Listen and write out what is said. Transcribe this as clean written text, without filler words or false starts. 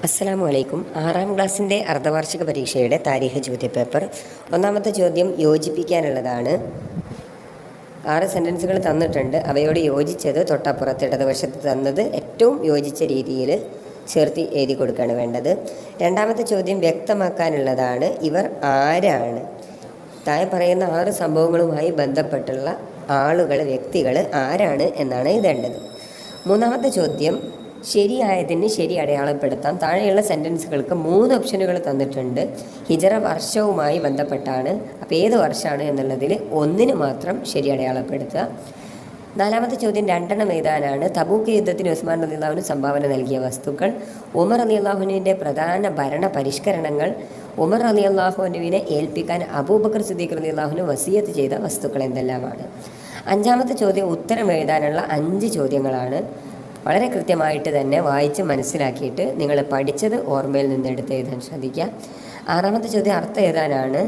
അസ്സലാമു അലൈക്കും. 6ാം ക്ലാസ്സിൻ്റെ അർദ്ധവാർഷിക പരീക്ഷയുടെ താരീഖ് ചോദ്യപേപ്പർ. ഒന്നാമത്തെ ചോദ്യം യോജിപ്പിക്കാനുള്ളതാണ്. 6 സെൻറ്റൻസുകൾ തന്നിട്ടുണ്ട്. അവയോട് യോജിച്ചത് തൊട്ടപ്പുറത്ത് ഇടതുവശത്ത് തന്നത് ഏറ്റവും യോജിച്ച രീതിയിൽ ചേർത്ത് എഴുതി കൊടുക്കുകയാണ് വേണ്ടത്. രണ്ടാമത്തെ ചോദ്യം വ്യക്തമാക്കാനുള്ളതാണ്. ഇവർ ആരാണ്? താഴെ പറയുന്ന 6 സംഭവങ്ങളുമായി ബന്ധപ്പെട്ടുള്ള ആളുകൾ, വ്യക്തികൾ ആരാണ് എന്നാണ് എഴുതേണ്ടത്. മൂന്നാമത്തെ ചോദ്യം ശരിയായതിന് ശരി അടയാളപ്പെടുത്താം. താഴെയുള്ള സെൻറ്റൻസുകൾക്ക് 3 ഓപ്ഷനുകൾ തന്നിട്ടുണ്ട്. ഹിജറ വർഷവുമായി ബന്ധപ്പെട്ടാണ്. അപ്പോൾ ഏത് വർഷമാണ് എന്നുള്ളതിൽ ഒന്നിന് മാത്രം ശരി അടയാളപ്പെടുത്തുക. നാലാമത്തെ ചോദ്യം 2 എഴുതാനാണ്. തബൂക്ക് യുദ്ധത്തിന് ഉസ്മാൻ റളിയല്ലാഹുവിന് സംഭാവന നൽകിയ വസ്തുക്കൾ, ഉമർ റളിയല്ലാഹുവിൻ്റെ പ്രധാന ഭരണ പരിഷ്കരണങ്ങൾ, ഉമർ റളിയല്ലാഹുവിനെ ഏൽപ്പിക്കാൻ അബൂബക്കർ സിദ്ദീഖ് റളിയല്ലാഹുവിന് വസിയത്ത് ചെയ്ത വസ്തുക്കൾ എന്തെല്ലാമാണ്. 5ാമത്തെ ചോദ്യം ഉത്തരം എഴുതാനുള്ള 5 ചോദ്യങ്ങളാണ്. വളരെ കൃത്യമായിട്ട് തന്നെ വായിച്ച് മനസ്സിലാക്കിയിട്ട് നിങ്ങൾ പഠിച്ചത് ഓർമ്മയിൽ നിന്ന് എടുത്ത് എഴുതാൻ ശ്രദ്ധിക്കുക. 6ാമത്തെ ചോദ്യം അർത്ഥം എഴുതാനാണ്.